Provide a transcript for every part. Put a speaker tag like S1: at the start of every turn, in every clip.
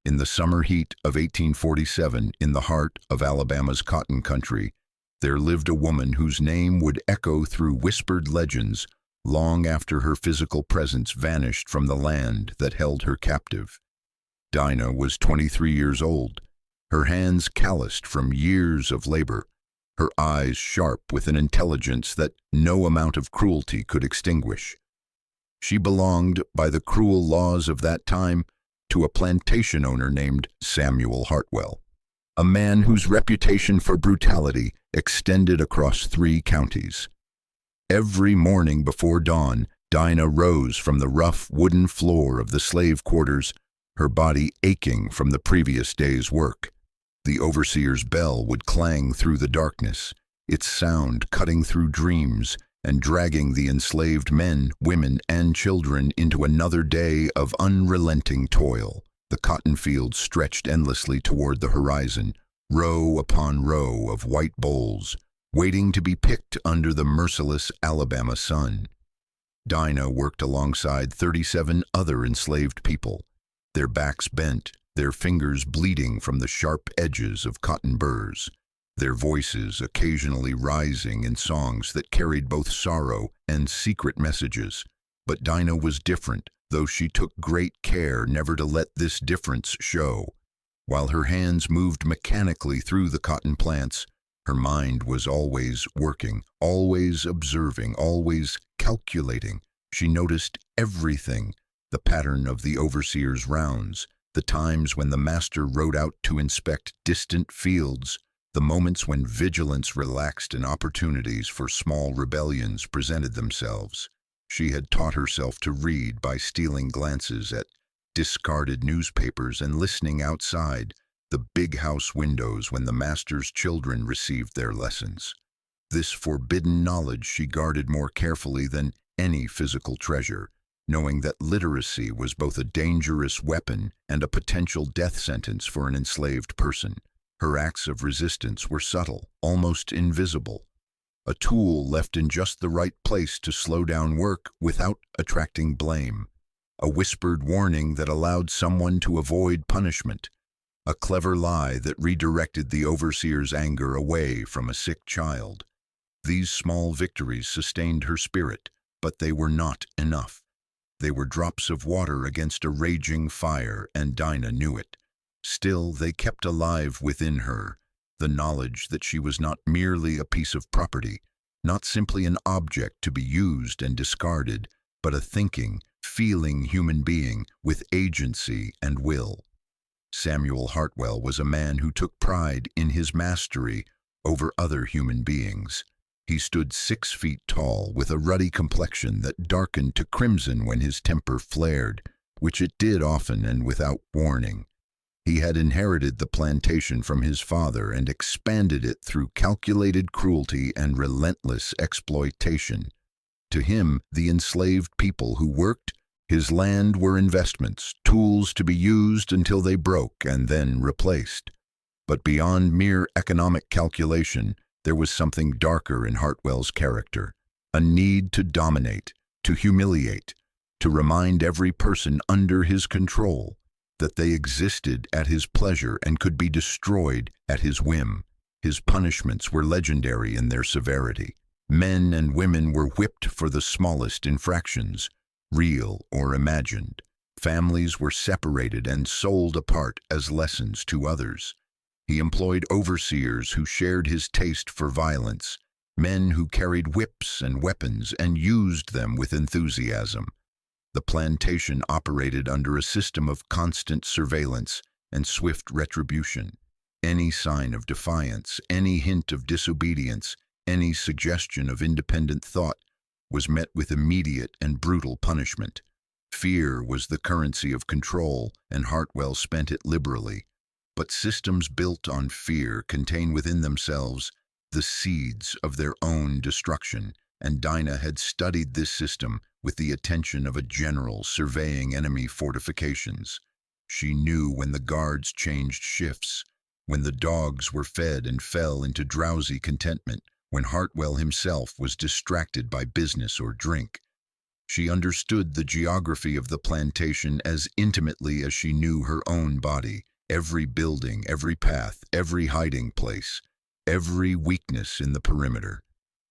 S1: In the summer heat of 1847, in the heart of Alabama's cotton country, there lived a woman whose name would echo through whispered legends long after her physical presence vanished from the land that held her captive. Dinah was 23 years old, her hands calloused from years of labor, her eyes sharp with an intelligence that no amount of cruelty could extinguish. She belonged, by the cruel laws of that time, to a plantation owner named Samuel Hartwell, a man whose reputation for brutality extended across 3 counties. Every morning before dawn, Dinah rose from the rough wooden floor of the slave quarters, her body aching from the previous day's work. The overseer's bell would clang through the darkness, its sound cutting through dreams and dragging the enslaved men, women, and children into another day of unrelenting toil. The cotton fields stretched endlessly toward the horizon, row upon row of white bolls, waiting to be picked under the merciless Alabama sun. Dinah worked alongside 37 other enslaved people, their backs bent, their fingers bleeding from the sharp edges of cotton burrs, their voices occasionally rising in songs that carried both sorrow and secret messages. But Dinah was different, though she took great care never to let this difference show. While her hands moved mechanically through the cotton plants, her mind was always working, always observing, always calculating. She noticed everything: the pattern of the overseer's rounds, the times when the master rode out to inspect distant fields, the moments when vigilance relaxed and opportunities for small rebellions presented themselves. She had taught herself to read by stealing glances at discarded newspapers and listening outside the big house windows when the master's children received their lessons. This forbidden knowledge she guarded more carefully than any physical treasure, knowing that literacy was both a dangerous weapon and a potential death sentence for an enslaved person. Her acts of resistance were subtle, almost invisible, a tool left in just the right place to slow down work without attracting blame, a whispered warning that allowed someone to avoid punishment, a clever lie that redirected the overseer's anger away from a sick child. These small victories sustained her spirit, but they were not enough. They were drops of water against a raging fire, and Dinah knew it. Still, they kept alive within her the knowledge that she was not merely a piece of property, not simply an object to be used and discarded, but a thinking, feeling human being with agency and will. Samuel Hartwell was a man who took pride in his mastery over other human beings. He stood 6 feet tall, with a ruddy complexion that darkened to crimson when his temper flared, which it did often and without warning. He had inherited the plantation from his father and expanded it through calculated cruelty and relentless exploitation. To him, the enslaved people who worked his land were investments, tools to be used until they broke and then replaced. But beyond mere economic calculation, there was something darker in Hartwell's character, a need to dominate, to humiliate, to remind every person under his control that they existed at his pleasure and could be destroyed at his whim. His punishments were legendary in their severity. Men and women were whipped for the smallest infractions, real or imagined. Families were separated and sold apart as lessons to others. He employed overseers who shared his taste for violence, men who carried whips and weapons and used them with enthusiasm. The plantation operated under a system of constant surveillance and swift retribution. Any sign of defiance, any hint of disobedience, any suggestion of independent thought was met with immediate and brutal punishment. Fear was the currency of control, and Hartwell spent it liberally. But systems built on fear contain within themselves the seeds of their own destruction, and Dinah had studied this system with the attention of a general surveying enemy fortifications. She knew when the guards changed shifts, when the dogs were fed and fell into drowsy contentment, when Hartwell himself was distracted by business or drink. She understood the geography of the plantation as intimately as she knew her own body, every building, every path, every hiding place, every weakness in the perimeter.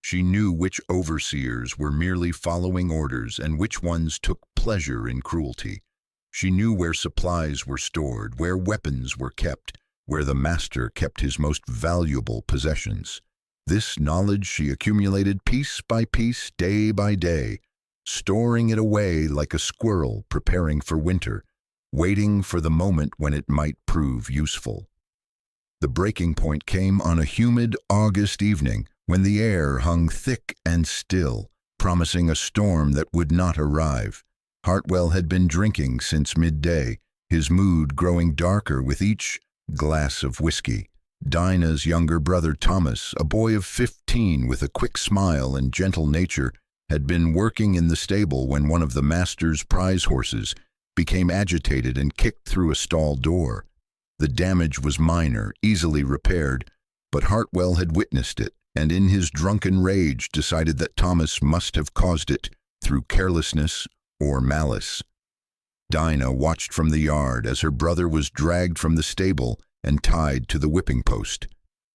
S1: She knew which overseers were merely following orders and which ones took pleasure in cruelty. She knew where supplies were stored, where weapons were kept, where the master kept his most valuable possessions. This knowledge she accumulated piece by piece, day by day, storing it away like a squirrel preparing for winter, waiting for the moment when it might prove useful. The breaking point came on a humid August evening when the air hung thick and still, promising a storm that would not arrive. Hartwell had been drinking since midday, his mood growing darker with each glass of whiskey. Dinah's younger brother Thomas, a boy of 15 with a quick smile and gentle nature, had been working in the stable when one of the master's prize horses became agitated and kicked through a stall door. The damage was minor, easily repaired, but Hartwell had witnessed it, and in his drunken rage decided that Thomas must have caused it through carelessness or malice. Dinah watched from the yard as her brother was dragged from the stable and tied to the whipping post.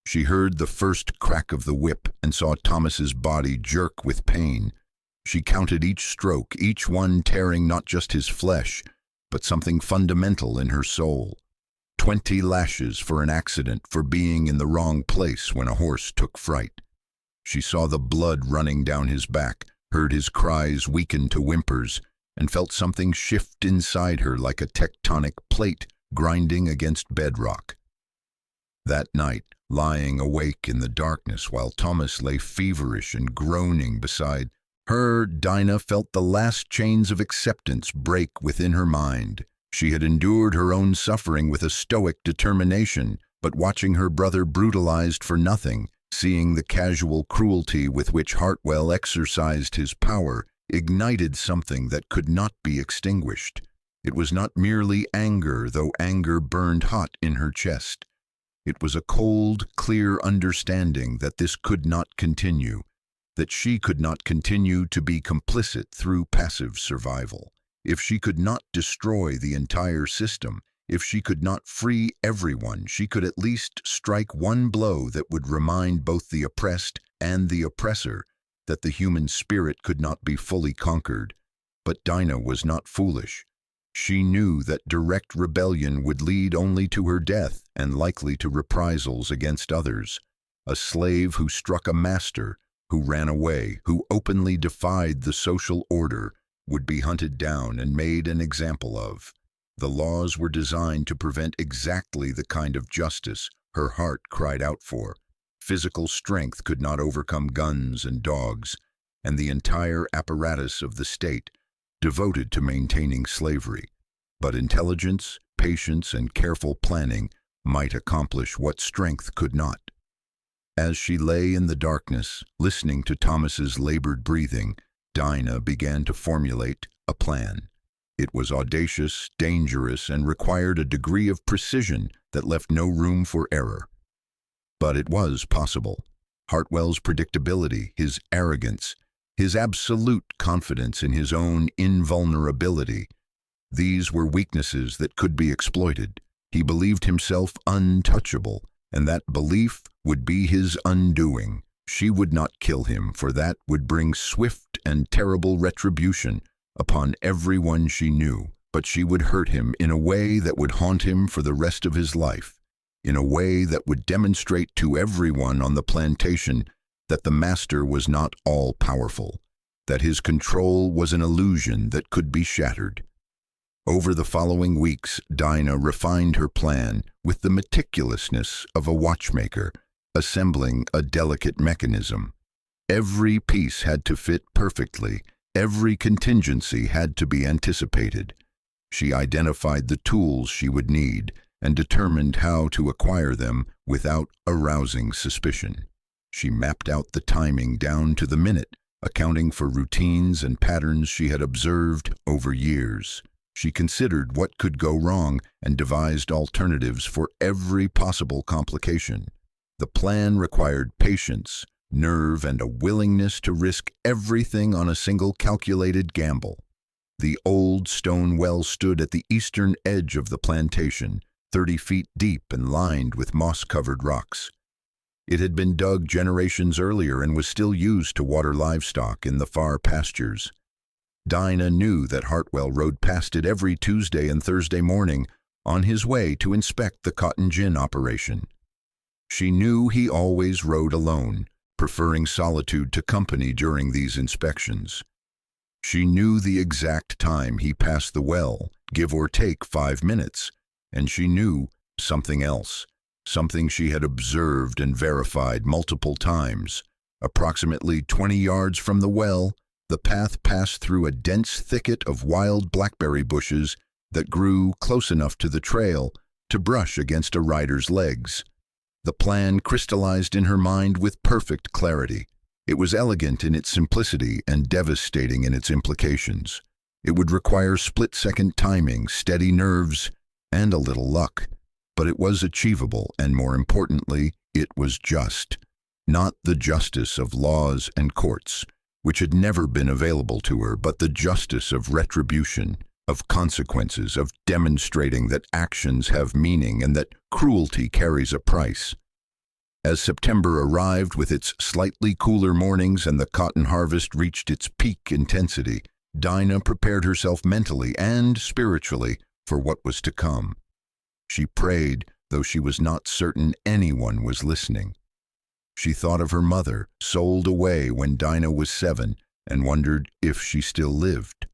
S1: She heard the first crack of the whip and saw Thomas's body jerk with pain. She counted each stroke, each one tearing not just his flesh, but something fundamental in her soul. 20 lashes for an accident, for being in the wrong place when a horse took fright. She saw the blood running down his back, heard his cries weaken to whimpers, and felt something shift inside her like a tectonic plate grinding against bedrock. That night, lying awake in the darkness while Thomas lay feverish and groaning beside her, Dinah felt the last chains of acceptance break within her mind. She had endured her own suffering with a stoic determination, but watching her brother brutalized for nothing, seeing the casual cruelty with which Hartwell exercised his power, ignited something that could not be extinguished. It was not merely anger, though anger burned hot in her chest. It was a cold, clear understanding that this could not continue, that she could not continue to be complicit through passive survival. If she could not destroy the entire system, if she could not free everyone, she could at least strike one blow that would remind both the oppressed and the oppressor that the human spirit could not be fully conquered. But Dinah was not foolish. She knew that direct rebellion would lead only to her death and likely to reprisals against others. A slave who struck a master, who ran away, who openly defied the social order, would be hunted down and made an example of. The laws were designed to prevent exactly the kind of justice her heart cried out for. Physical strength could not overcome guns and dogs, and the entire apparatus of the state devoted to maintaining slavery. But intelligence, patience, and careful planning might accomplish what strength could not. As she lay in the darkness, listening to Thomas's labored breathing, Dinah began to formulate a plan. It was audacious, dangerous, and required a degree of precision that left no room for error. But it was possible. Hartwell's predictability, his arrogance, his absolute confidence in his own invulnerability, these were weaknesses that could be exploited. He believed himself untouchable, and that belief would be his undoing. She would not kill him, for that would bring swift and terrible retribution upon everyone she knew, but she would hurt him in a way that would haunt him for the rest of his life, in a way that would demonstrate to everyone on the plantation that the master was not all-powerful, that his control was an illusion that could be shattered. Over the following weeks, Dinah refined her plan with the meticulousness of a watchmaker, assembling a delicate mechanism. Every piece had to fit perfectly, every contingency had to be anticipated. She identified the tools she would need and determined how to acquire them without arousing suspicion. She mapped out the timing down to the minute, accounting for routines and patterns she had observed over years. She considered what could go wrong and devised alternatives for every possible complication. The plan required patience, nerve, and a willingness to risk everything on a single calculated gamble. The old stone well stood at the eastern edge of the plantation, 30 feet deep and lined with moss-covered rocks. It had been dug generations earlier and was still used to water livestock in the far pastures. Dinah knew that Hartwell rode past it every Tuesday and Thursday morning on his way to inspect the cotton gin operation. She knew he always rode alone, preferring solitude to company during these inspections. She knew the exact time he passed the well, give or take 5 minutes, and she knew something else, something she had observed and verified multiple times. Approximately 20 yards from the well, the path passed through a dense thicket of wild blackberry bushes that grew close enough to the trail to brush against a rider's legs. The plan crystallized in her mind with perfect clarity. It was elegant in its simplicity and devastating in its implications. It would require split-second timing, steady nerves, and a little luck. But it was achievable, and more importantly, it was just. Not the justice of laws and courts, which had never been available to her, but the justice of retribution, of consequences, of demonstrating that actions have meaning and that cruelty carries a price. As September arrived with its slightly cooler mornings and the cotton harvest reached its peak intensity, Dinah prepared herself mentally and spiritually for what was to come. She prayed, though she was not certain anyone was listening. She thought of her mother, sold away when Dinah was 7, and wondered if she still lived.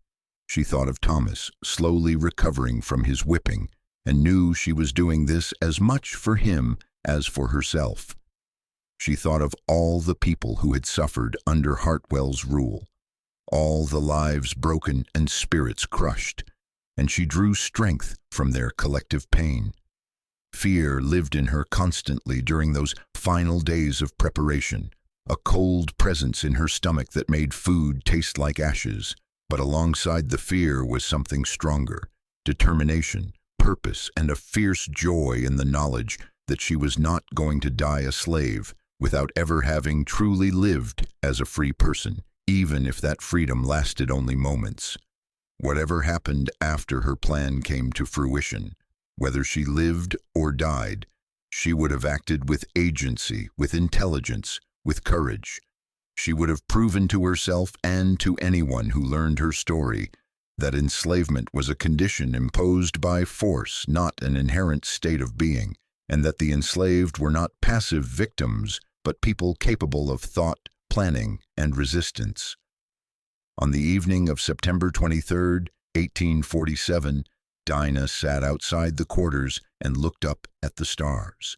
S1: She thought of Thomas, slowly recovering from his whipping, and knew she was doing this as much for him as for herself. She thought of all the people who had suffered under Hartwell's rule, all the lives broken and spirits crushed, and she drew strength from their collective pain. Fear lived in her constantly during those final days of preparation, a cold presence in her stomach that made food taste like ashes. But alongside the fear was something stronger, determination, purpose, and a fierce joy in the knowledge that she was not going to die a slave without ever having truly lived as a free person, even if that freedom lasted only moments. Whatever happened after her plan came to fruition, whether she lived or died, she would have acted with agency, with intelligence, with courage. She would have proven to herself and to anyone who learned her story that enslavement was a condition imposed by force, not an inherent state of being, and that the enslaved were not passive victims, but people capable of thought, planning, and resistance. On the evening of September 23, 1847, Dinah sat outside the quarters and looked up at the stars.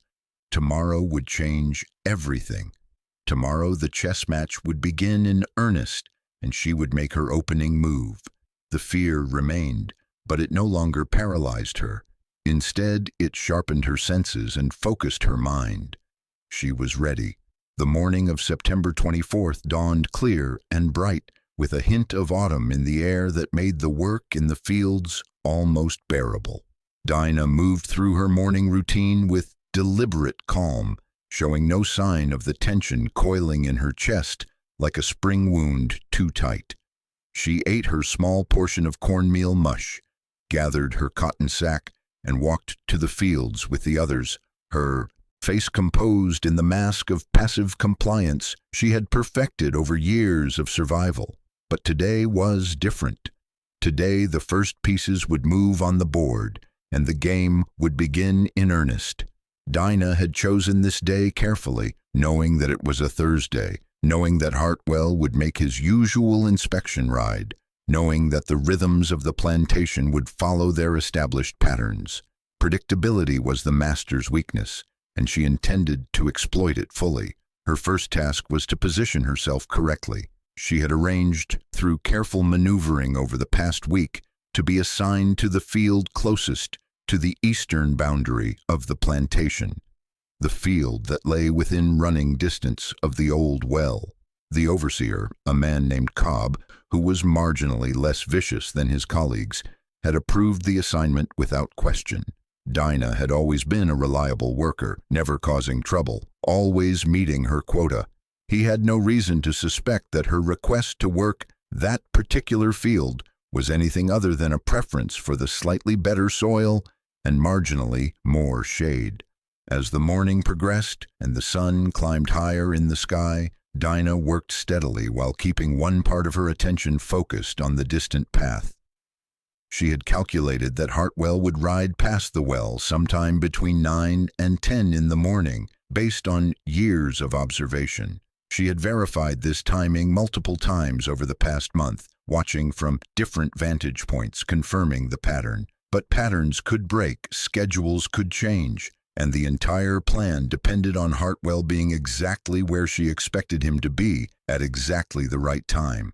S1: Tomorrow would change everything. Tomorrow the chess match would begin in earnest, and she would make her opening move. The fear remained, but it no longer paralyzed her. Instead, it sharpened her senses and focused her mind. She was ready. The morning of September 24th dawned clear and bright, with a hint of autumn in the air that made the work in the fields almost bearable. Dinah moved through her morning routine with deliberate calm, showing no sign of the tension coiling in her chest like a spring wound too tight. She ate her small portion of cornmeal mush, gathered her cotton sack, and walked to the fields with the others, her face composed in the mask of passive compliance she had perfected over years of survival. But today was different. Today the first pieces would move on the board, and the game would begin in earnest. Dinah had chosen this day carefully, knowing that it was a Thursday, knowing that Hartwell would make his usual inspection ride, knowing that the rhythms of the plantation would follow their established patterns. Predictability was the master's weakness, and she intended to exploit it fully. Her first task was to position herself correctly. She had arranged, through careful maneuvering over the past week, to be assigned to the field closest to the eastern boundary of the plantation, the field that lay within running distance of the old well. The overseer, a man named Cobb, who was marginally less vicious than his colleagues, had approved the assignment without question. Dinah had always been a reliable worker, never causing trouble, always meeting her quota. He had no reason to suspect that her request to work that particular field was anything other than a preference for the slightly better soil and marginally more shade. As the morning progressed and the sun climbed higher in the sky, Dinah worked steadily while keeping one part of her attention focused on the distant path. She had calculated that Hartwell would ride past the well sometime between 9 and 10 in the morning, based on years of observation. She had verified this timing multiple times over the past month, watching from different vantage points, confirming the pattern. But patterns could break, schedules could change, and the entire plan depended on Hartwell being exactly where she expected him to be at exactly the right time.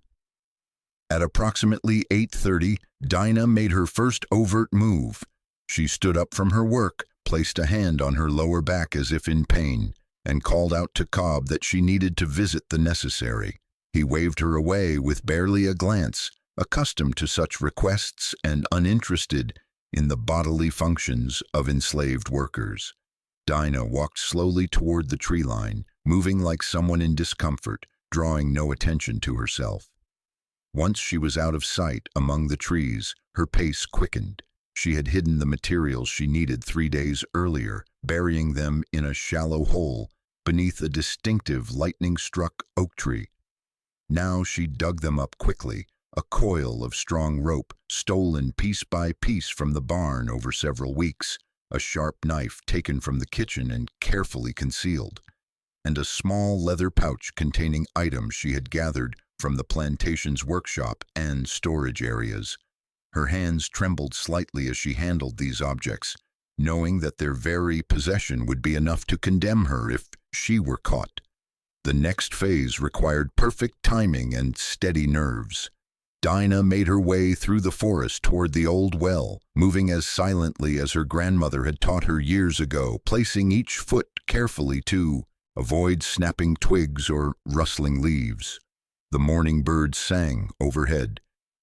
S1: At approximately 8:30, Dinah made her first overt move. She stood up from her work, placed a hand on her lower back as if in pain, and called out to Cobb that she needed to visit the necessary. He waved her away with barely a glance, accustomed to such requests and uninterested in the bodily functions of enslaved workers. Dinah walked slowly toward the tree line, moving like someone in discomfort, drawing no attention to herself. Once she was out of sight among the trees, her pace quickened. She had hidden the materials she needed 3 days earlier, burying them in a shallow hole beneath a distinctive lightning-struck oak tree. Now she dug them up quickly, a coil of strong rope stolen piece by piece from the barn over several weeks, a sharp knife taken from the kitchen and carefully concealed, and a small leather pouch containing items she had gathered from the plantation's workshop and storage areas. Her hands trembled slightly as she handled these objects, knowing that their very possession would be enough to condemn her if she were caught. The next phase required perfect timing and steady nerves. Dinah made her way through the forest toward the old well, moving as silently as her grandmother had taught her years ago, placing each foot carefully to avoid snapping twigs or rustling leaves. The morning birds sang overhead,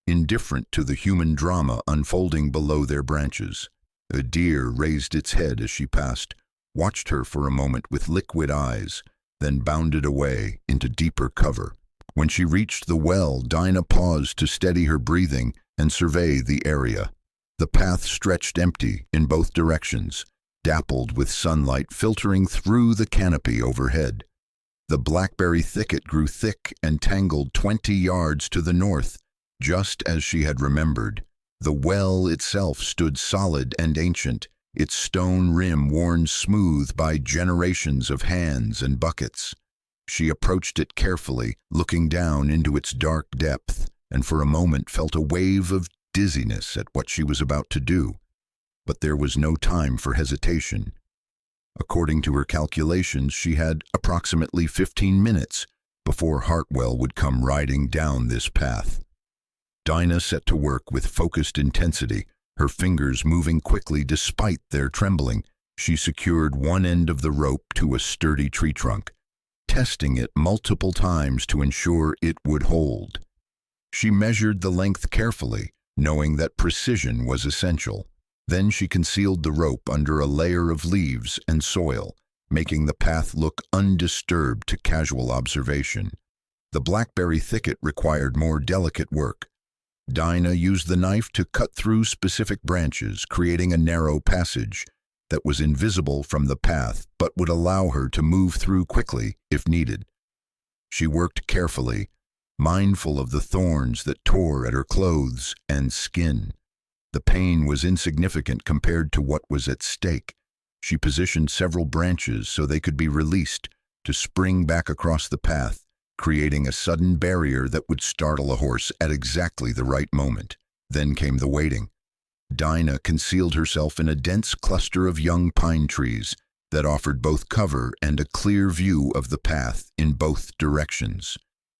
S1: indifferent to the human drama unfolding below their branches. A deer raised its head as she passed, watched her for a moment with liquid eyes, then bounded away into deeper cover. When she reached the well, Dinah paused to steady her breathing and survey the area. The path stretched empty in both directions, dappled with sunlight filtering through the canopy overhead. The blackberry thicket grew thick and tangled 20 yards to the north, just as she had remembered. The well itself stood solid and ancient, its stone rim worn smooth by generations of hands and buckets. She approached it carefully, looking down into its dark depth, and for a moment felt a wave of dizziness at what she was about to do. But there was no time for hesitation. According to her calculations, she had approximately 15 minutes before Hartwell would come riding down this path. Dinah set to work with focused intensity, her fingers moving quickly despite their trembling. She secured one end of the rope to a sturdy tree trunk, testing it multiple times to ensure it would hold. She measured the length carefully, knowing that precision was essential. Then she concealed the rope under a layer of leaves and soil, making the path look undisturbed to casual observation. The blackberry thicket required more delicate work. Dinah used the knife to cut through specific branches, creating a narrow passage that was invisible from the path but would allow her to move through quickly if needed. She worked carefully, mindful of the thorns that tore at her clothes and skin. The pain was insignificant compared to what was at stake. She positioned several branches so they could be released to spring back across the path, creating a sudden barrier that would startle a horse at exactly the right moment. Then came the waiting. Dinah concealed herself in a dense cluster of young pine trees that offered both cover and a clear view of the path in both directions.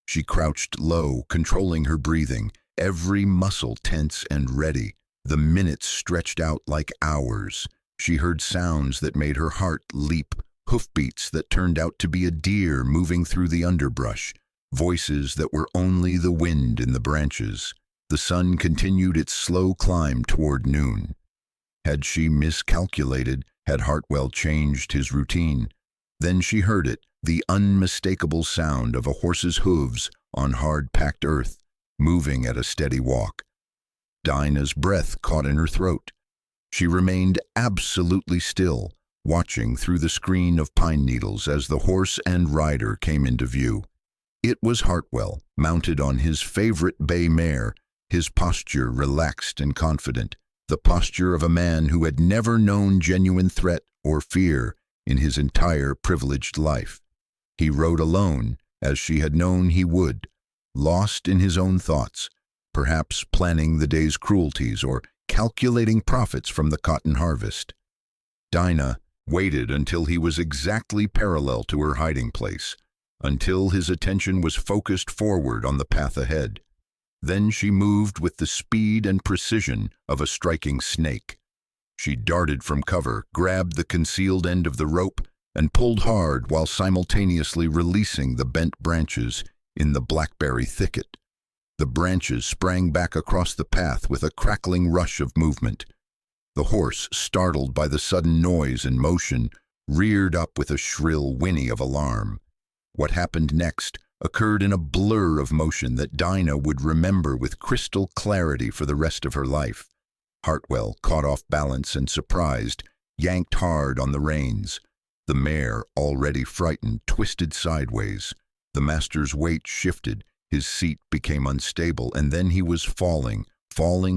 S1: She crouched low, controlling her breathing, every muscle tense and ready. The minutes stretched out like hours. She heard sounds that made her heart leap, hoofbeats that turned out to be a deer moving through the underbrush, voices that were only the wind in the branches. The sun continued its slow climb toward noon. Had she miscalculated? Had Hartwell changed his routine? Then she heard it, the unmistakable sound of a horse's hooves on hard-packed earth, moving at a steady walk. Dinah's breath caught in her throat. She remained absolutely still, watching through the screen of pine needles as the horse and rider came into view. It was Hartwell, mounted on his favorite bay mare, his posture relaxed and confident, the posture of a man who had never known genuine threat or fear in his entire privileged life. He rode alone, as she had known he would, lost in his own thoughts, perhaps planning the day's cruelties or calculating profits from the cotton harvest. Dinah waited until he was exactly parallel to her hiding place, until his attention was focused forward on the path ahead. Then she moved with the speed and precision of a striking snake. She darted from cover, grabbed the concealed end of the rope, and pulled hard while simultaneously releasing the bent branches in the blackberry thicket. The branches sprang back across the path with a crackling rush of movement. The horse, startled by the sudden noise and motion, reared up with a shrill whinny of alarm. What happened next occurred in a blur of motion that Dinah would remember with crystal clarity for the rest of her life. Hartwell, caught off balance and surprised, yanked hard on the reins. The mare, already frightened, twisted sideways. The master's weight shifted, his seat became unstable, and then he was falling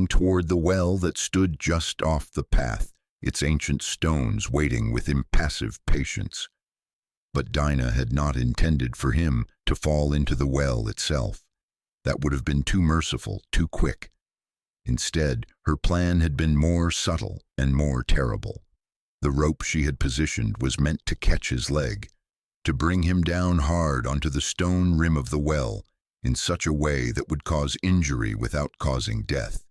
S1: toward the well that stood just off the path, its ancient stones waiting with impassive patience. But Dinah had not intended for him to fall into the well itself. That would have been too merciful, too quick. Instead, her plan had been more subtle and more terrible. The rope she had positioned was meant to catch his leg, to bring him down hard onto the stone rim of the well in such a way that would cause injury without causing death.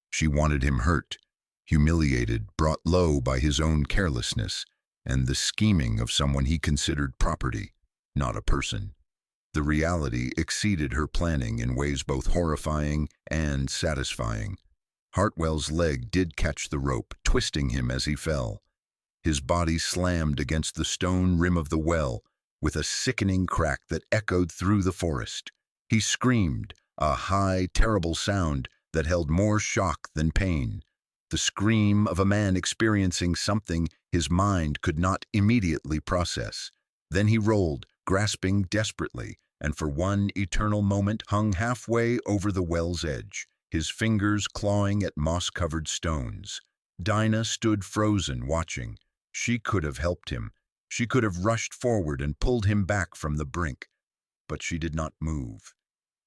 S1: She wanted him hurt, humiliated, brought low by his own carelessness and the scheming of someone he considered property, not a person. The reality exceeded her planning in ways both horrifying and satisfying. Hartwell's leg did catch the rope, twisting him as he fell. His body slammed against the stone rim of the well with a sickening crack that echoed through the forest. He screamed, a high, terrible sound that held more shock than pain. The scream of a man experiencing something his mind could not immediately process. Then he rolled, grasping desperately, and for one eternal moment hung halfway over the well's edge, his fingers clawing at moss-covered stones. Dinah stood frozen, watching. She could have helped him. She could have rushed forward and pulled him back from the brink. But she did not move.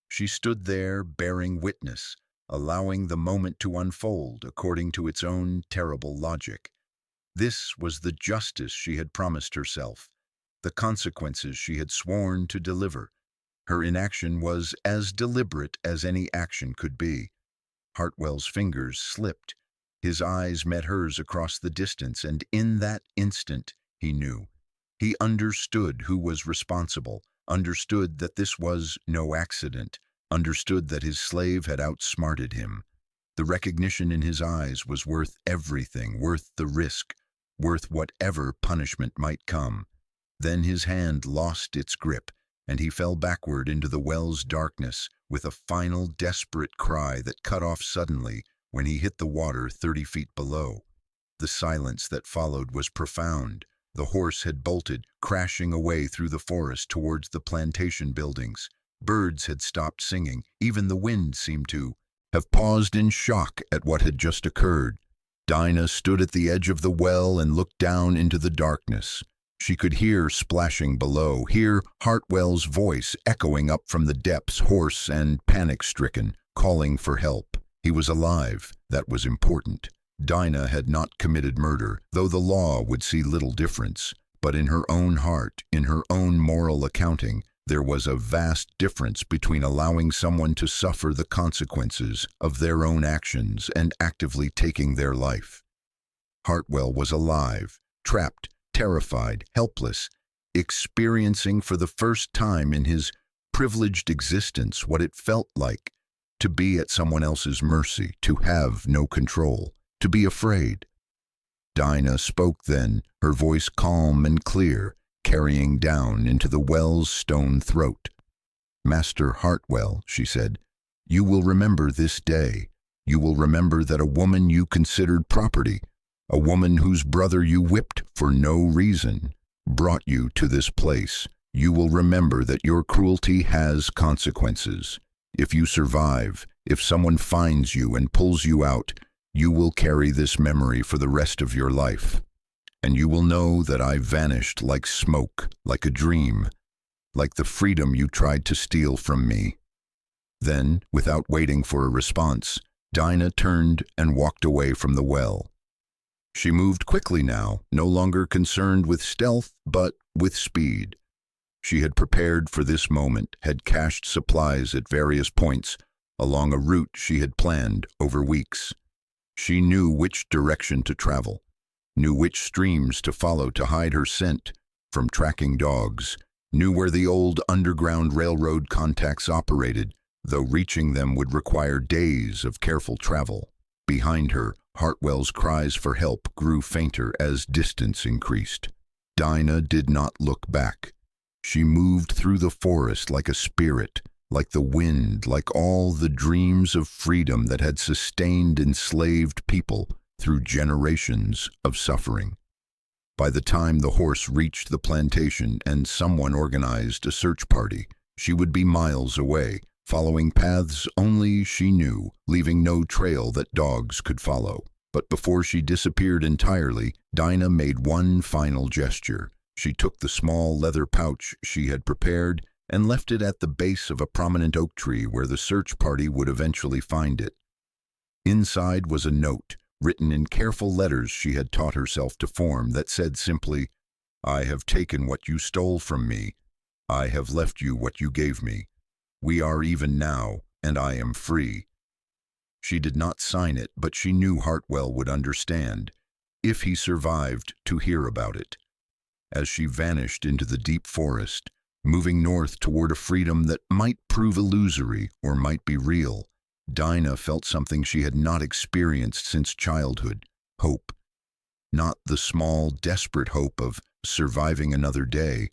S1: She stood there, bearing witness, allowing the moment to unfold according to its own terrible logic. This was the justice she had promised herself, the consequences she had sworn to deliver. Her inaction was as deliberate as any action could be. Hartwell's fingers slipped. His eyes met hers across the distance, and in that instant, he knew. He understood who was responsible, understood that this was no accident, understood that his slave had outsmarted him. The recognition in his eyes was worth everything, worth the risk, worth whatever punishment might come. Then his hand lost its grip, and he fell backward into the well's darkness with a final desperate cry that cut off suddenly when he hit the water 30 feet below. The silence that followed was profound. The horse had bolted, crashing away through the forest towards the plantation buildings. Birds had stopped singing. Even the wind seemed to have paused in shock at what had just occurred. Dinah stood at the edge of the well and looked down into the darkness. She could hear splashing below, hear Hartwell's voice echoing up from the depths, hoarse and panic-stricken, calling for help. He was alive. That was important. Dinah had not committed murder, though the law would see little difference. But in her own heart, in her own moral accounting, there was a vast difference between allowing someone to suffer the consequences of their own actions and actively taking their life. Hartwell was alive, trapped, terrified, helpless, experiencing for the first time in his privileged existence what it felt like to be at someone else's mercy, to have no control, to be afraid. Dinah spoke then, her voice calm and clear. carrying down into the well's stone throat. "Master Hartwell," she said, "you will remember this day. You will remember that a woman you considered property, a woman whose brother you whipped for no reason, brought you to this place. You will remember that your cruelty has consequences. If you survive, if someone finds you and pulls you out, you will carry this memory for the rest of your life. And you will know that I vanished like smoke, like a dream, like the freedom you tried to steal from me." Then, without waiting for a response, Dinah turned and walked away from the well. She moved quickly now, no longer concerned with stealth, but with speed. She had prepared for this moment, had cached supplies at various points along a route she had planned over weeks. She knew which direction to travel, knew which streams to follow to hide her scent from tracking dogs, knew where the old underground railroad contacts operated, though reaching them would require days of careful travel. Behind her, Hartwell's cries for help grew fainter as distance increased. Dinah did not look back. She moved through the forest like a spirit, like the wind, like all the dreams of freedom that had sustained enslaved people through generations of suffering. By the time the horse reached the plantation and someone organized a search party, she would be miles away, following paths only she knew, leaving no trail that dogs could follow. But before she disappeared entirely, Dinah made one final gesture. She took the small leather pouch she had prepared and left it at the base of a prominent oak tree where the search party would eventually find it. Inside was a note, written in careful letters she had taught herself to form, that said simply, "I have taken what you stole from me. I have left you what you gave me. We are even now, and I am free." She did not sign it, but she knew Hartwell would understand, if he survived to hear about it. As she vanished into the deep forest, moving north toward a freedom that might prove illusory or might be real, Dinah felt something she had not experienced since childhood: hope. Not the small, desperate hope of surviving another day,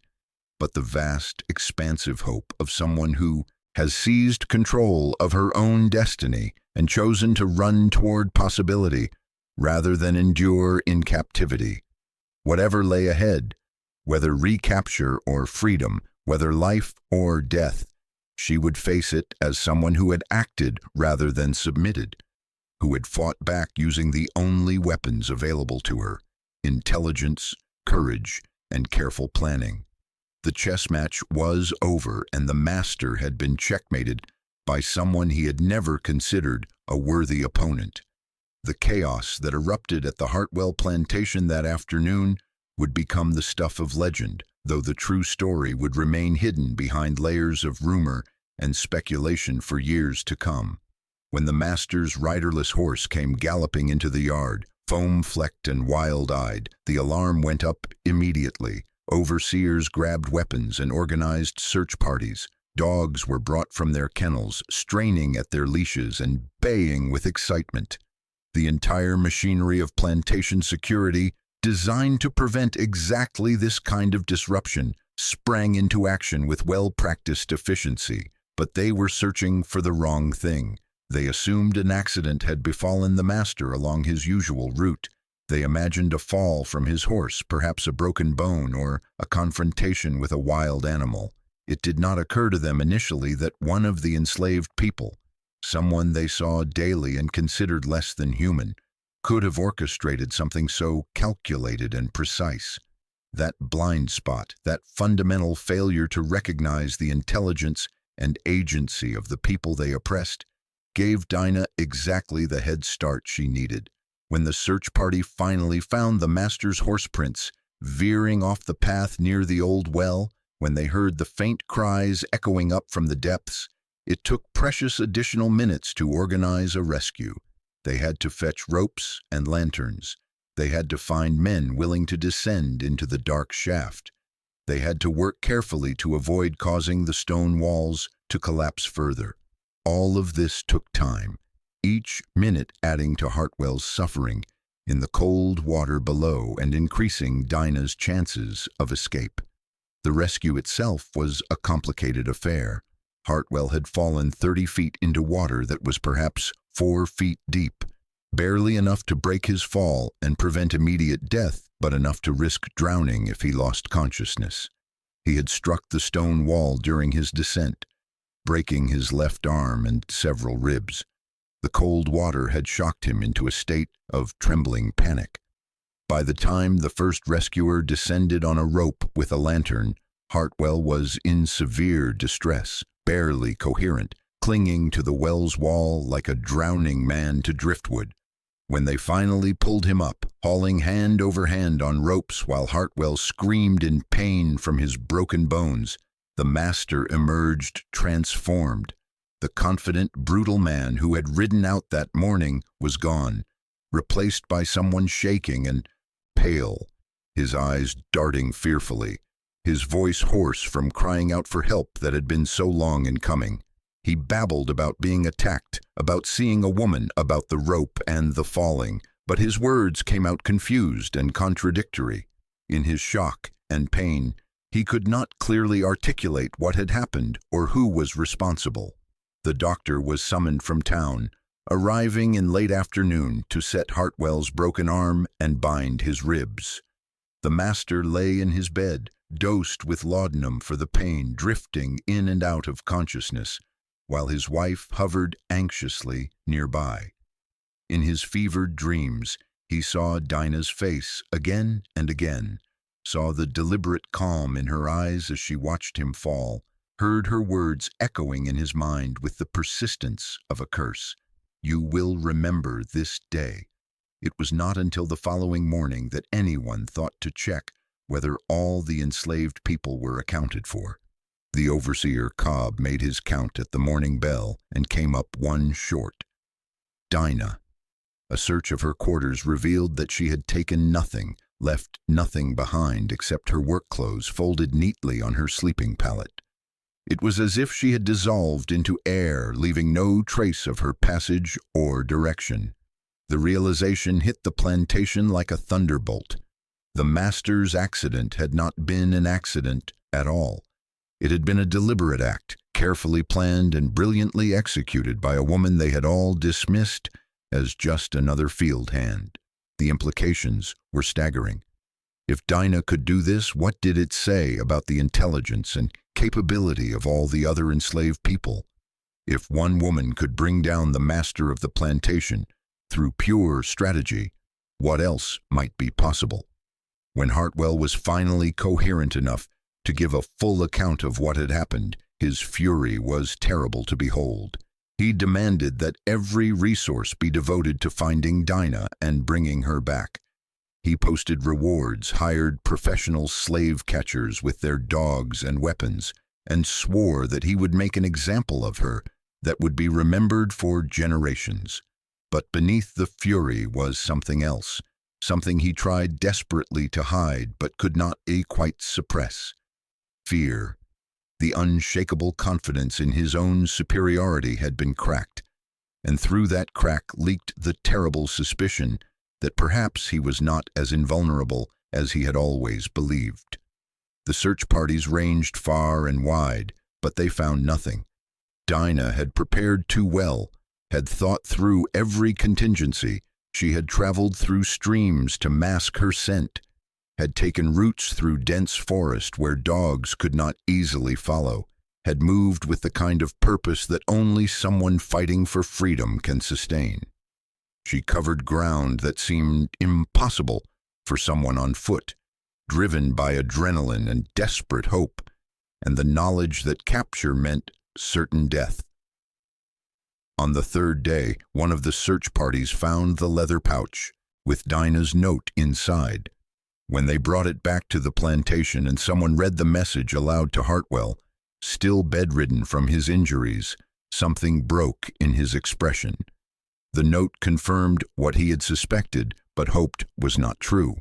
S1: but the vast, expansive hope of someone who has seized control of her own destiny and chosen to run toward possibility rather than endure in captivity. Whatever lay ahead, whether recapture or freedom, whether life or death, she would face it as someone who had acted rather than submitted, who had fought back using the only weapons available to her: intelligence, courage, and careful planning. The chess match was over, and the master had been checkmated by someone he had never considered a worthy opponent. The chaos that erupted at the Hartwell plantation that afternoon would become the stuff of legend, though the true story would remain hidden behind layers of rumor and speculation for years to come. When the master's riderless horse came galloping into the yard, foam-flecked and wild-eyed, the alarm went up immediately. Overseers grabbed weapons and organized search parties. Dogs were brought from their kennels, straining at their leashes and baying with excitement. The entire machinery of plantation security, designed to prevent exactly this kind of disruption, sprang into action with well-practiced efficiency. But they were searching for the wrong thing. They assumed an accident had befallen the master along his usual route. They imagined a fall from his horse, perhaps a broken bone or a confrontation with a wild animal. It did not occur to them initially that one of the enslaved people, someone they saw daily and considered less than human, could have orchestrated something so calculated and precise. That blind spot, that fundamental failure to recognize the intelligence and agency of the people they oppressed, gave Dinah exactly the head start she needed. When the search party finally found the master's horse prints veering off the path near the old well, when they heard the faint cries echoing up from the depths, it took precious additional minutes to organize a rescue. They had to fetch ropes and lanterns. They had to find men willing to descend into the dark shaft. They had to work carefully to avoid causing the stone walls to collapse further. All of this took time, each minute adding to Hartwell's suffering in the cold water below and increasing Dinah's chances of escape. The rescue itself was a complicated affair. Hartwell had fallen 30 feet into water that was perhaps 4 feet deep, barely enough to break his fall and prevent immediate death, but enough to risk drowning if he lost consciousness. He had struck the stone wall during his descent, breaking his left arm and several ribs. The cold water had shocked him into a state of trembling panic. By the time the first rescuer descended on a rope with a lantern, Hartwell was in severe distress, barely coherent, clinging to the well's wall like a drowning man to driftwood. When they finally pulled him up, hauling hand over hand on ropes while Hartwell screamed in pain from his broken bones, the master emerged transformed. The confident, brutal man who had ridden out that morning was gone, replaced by someone shaking and pale, his eyes darting fearfully, his voice hoarse from crying out for help that had been so long in coming. He babbled about being attacked, about seeing a woman, about the rope and the falling, but his words came out confused and contradictory. In his shock and pain, he could not clearly articulate what had happened or who was responsible. The doctor was summoned from town, arriving in late afternoon to set Hartwell's broken arm and bind his ribs. The master lay in his bed, dosed with laudanum for the pain, drifting in and out of consciousness, while his wife hovered anxiously nearby. In his fevered dreams, he saw Dinah's face again and again, saw the deliberate calm in her eyes as she watched him fall, heard her words echoing in his mind with the persistence of a curse. "You will remember this day." It was not until the following morning that anyone thought to check whether all the enslaved people were accounted for. The overseer Cobb made his count at the morning bell and came up one short. Dinah. A search of her quarters revealed that she had taken nothing, left nothing behind except her work clothes folded neatly on her sleeping pallet. It was as if she had dissolved into air, leaving no trace of her passage or direction. The realization hit the plantation like a thunderbolt. The master's accident had not been an accident at all. It had been a deliberate act, carefully planned and brilliantly executed by a woman they had all dismissed as just another field hand. The implications were staggering. If Dinah could do this, what did it say about the intelligence and capability of all the other enslaved people? If one woman could bring down the master of the plantation through pure strategy, what else might be possible? When Hartwell was finally coherent enough to give a full account of what had happened, his fury was terrible to behold. He demanded that every resource be devoted to finding Dinah and bringing her back. He posted rewards, hired professional slave catchers with their dogs and weapons, and swore that he would make an example of her that would be remembered for generations. But beneath the fury was something else, something he tried desperately to hide but could not quite suppress. Fear. The unshakable confidence in his own superiority had been cracked, and through that crack leaked the terrible suspicion that perhaps he was not as invulnerable as he had always believed. The search parties ranged far and wide, but they found nothing. Dinah had prepared too well, had thought through every contingency. She had traveled through streams to mask her scent, had taken routes through dense forest where dogs could not easily follow, had moved with the kind of purpose that only someone fighting for freedom can sustain. She covered ground that seemed impossible for someone on foot, driven by adrenaline and desperate hope, and the knowledge that capture meant certain death. On the third day, one of the search parties found the leather pouch with Dinah's note inside. When they brought it back to the plantation and someone read the message aloud to Hartwell, still bedridden from his injuries, something broke in his expression. The note confirmed what he had suspected but hoped was not true.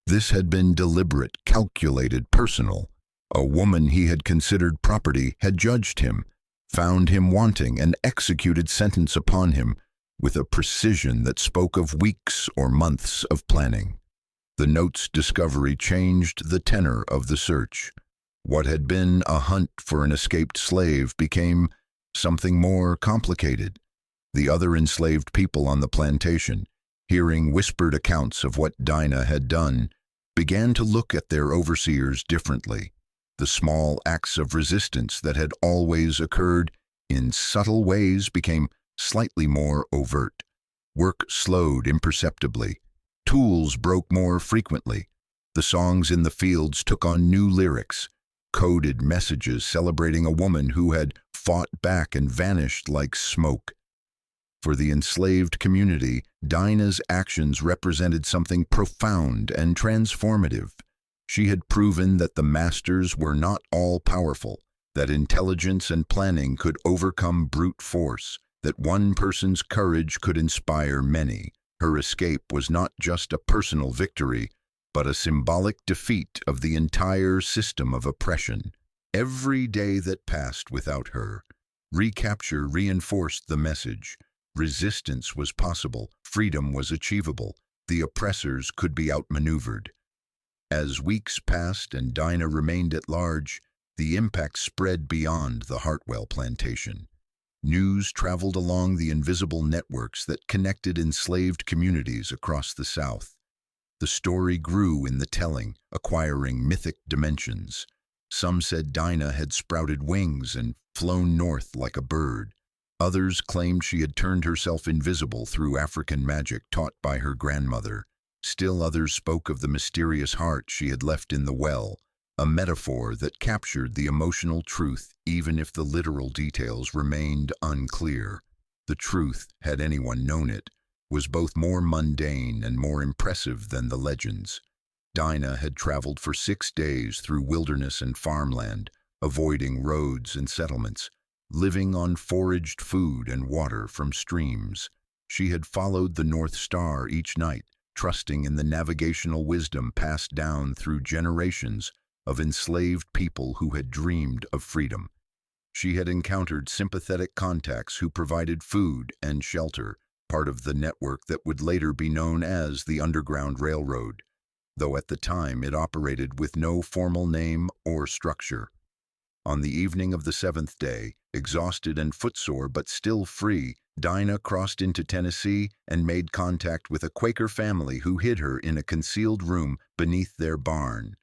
S1: This had been deliberate, calculated, personal. A woman he had considered property had judged him, found him wanting, and executed sentence upon him with a precision that spoke of weeks or months of planning. The note's discovery changed the tenor of the search. What had been a hunt for an escaped slave became something more complicated. The other enslaved people on the plantation, hearing whispered accounts of what Dinah had done, began to look at their overseers differently. The small acts of resistance that had always occurred in subtle ways became slightly more overt. Work slowed imperceptibly. Tools broke more frequently. The songs in the fields took on new lyrics, coded messages celebrating a woman who had fought back and vanished like smoke. For the enslaved community, Dinah's actions represented something profound and transformative. She had proven that the masters were not all-powerful, that intelligence and planning could overcome brute force, that one person's courage could inspire many. Her escape was not just a personal victory, but a symbolic defeat of the entire system of oppression. Every day that passed without her recapture reinforced the message. Resistance was possible, freedom was achievable, the oppressors could be outmaneuvered. As weeks passed and Dinah remained at large, the impact spread beyond the Hartwell plantation. News traveled along the invisible networks that connected enslaved communities across the South. The story grew in the telling, acquiring mythic dimensions. Some said Dinah had sprouted wings and flown north like a bird. Others claimed she had turned herself invisible through African magic taught by her grandmother. Still others spoke of the mysterious heart she had left in the well, a metaphor that captured the emotional truth even if the literal details remained unclear. The truth, had anyone known it, was both more mundane and more impressive than the legends. Dinah had traveled for 6 days through wilderness and farmland, avoiding roads and settlements, living on foraged food and water from streams. She had followed the North Star each night, trusting in the navigational wisdom passed down through generations of enslaved people who had dreamed of freedom. She had encountered sympathetic contacts who provided food and shelter, part of the network that would later be known as the Underground Railroad, though at the time it operated with no formal name or structure. On the evening of the 7th day, exhausted and footsore but still free, Dinah crossed into Tennessee and made contact with a Quaker family who hid her in a concealed room beneath their barn.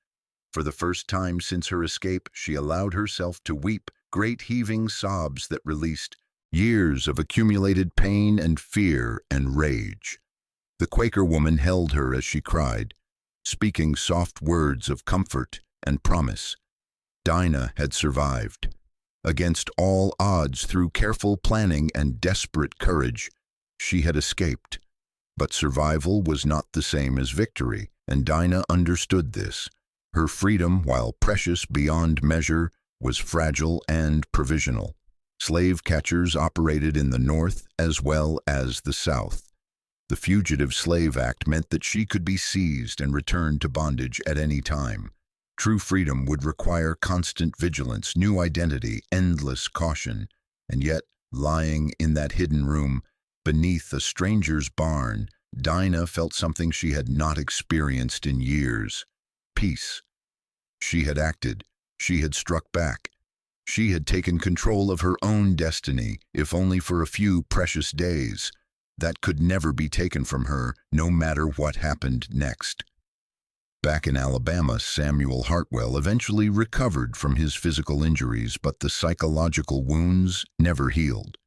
S1: For the first time since her escape, she allowed herself to weep, great heaving sobs that released years of accumulated pain and fear and rage. The Quaker woman held her as she cried, speaking soft words of comfort and promise. Dinah had survived. Against all odds, through careful planning and desperate courage, she had escaped. But survival was not the same as victory, and Dinah understood this. Her freedom, while precious beyond measure, was fragile and provisional. Slave catchers operated in the North as well as the South. The Fugitive Slave Act meant that she could be seized and returned to bondage at any time. True freedom would require constant vigilance, new identity, endless caution. And yet, lying in that hidden room, beneath a stranger's barn, Dinah felt something she had not experienced in years. Peace. She had acted. She had struck back. She had taken control of her own destiny, if only for a few precious days. That could never be taken from her, no matter what happened next. Back in Alabama, Samuel Hartwell eventually recovered from his physical injuries, but the psychological wounds never healed.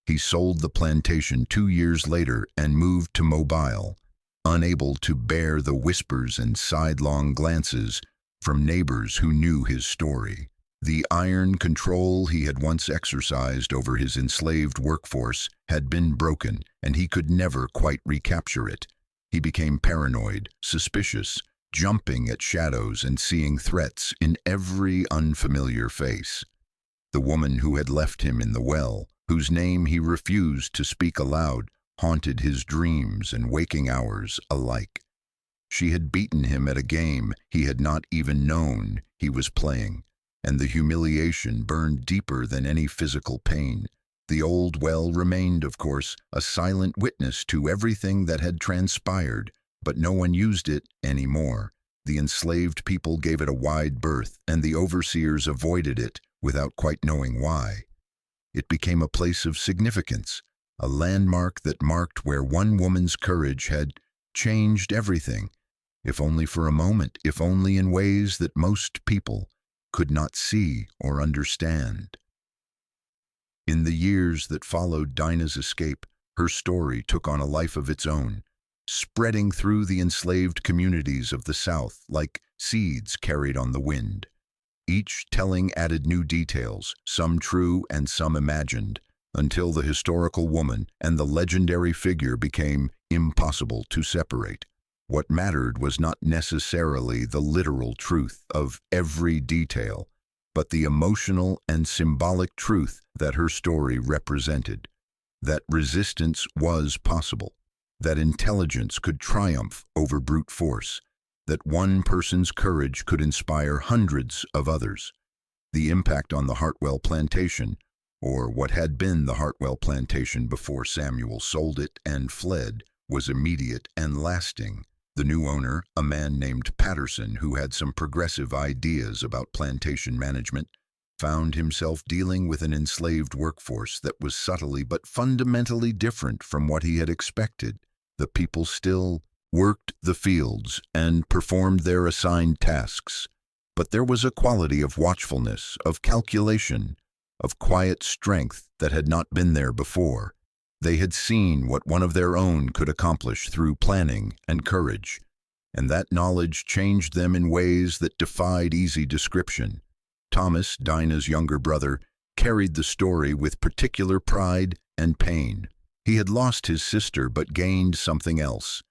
S1: He sold the plantation 2 years later and moved to Mobile, unable to bear the whispers and sidelong glances from neighbors who knew his story. The iron control he had once exercised over his enslaved workforce had been broken, and he could never quite recapture it. He became paranoid, suspicious, jumping at shadows and seeing threats in every unfamiliar face. The woman who had left him in the well, whose name he refused to speak aloud, haunted his dreams and waking hours alike. She had beaten him at a game he had not even known he was playing, and the humiliation burned deeper than any physical pain. The old well remained, of course, a silent witness to everything that had transpired, but no one used it anymore. the enslaved people gave it a wide berth, and the overseers avoided it without quite knowing why. It became a place of significance, a landmark that marked where one woman's courage had changed everything, if only for a moment, if only in ways that most people could not see or understand. In the years that followed Dinah's escape, her story took on a life of its own, spreading through the enslaved communities of the South like seeds carried on the wind. Each telling added new details, some true and some imagined, until the historical woman and the legendary figure became impossible to separate. What mattered was not necessarily the literal truth of every detail, but the emotional and symbolic truth that her story represented. That resistance was possible, that intelligence could triumph over brute force, that one person's courage could inspire hundreds of others. The impact on the Hartwell plantation, or what had been the Hartwell plantation before Samuel sold it and fled, was immediate and lasting. The new owner, a man named Patterson who had some progressive ideas about plantation management, found himself dealing with an enslaved workforce that was subtly but fundamentally different from what he had expected. The people still worked the fields and performed their assigned tasks, but there was a quality of watchfulness, of calculation, of quiet strength that had not been there before. They had seen what one of their own could accomplish through planning and courage, and that knowledge changed them in ways that defied easy description. Thomas, Dinah's younger brother, carried the story with particular pride and pain. He had lost his sister but gained something else,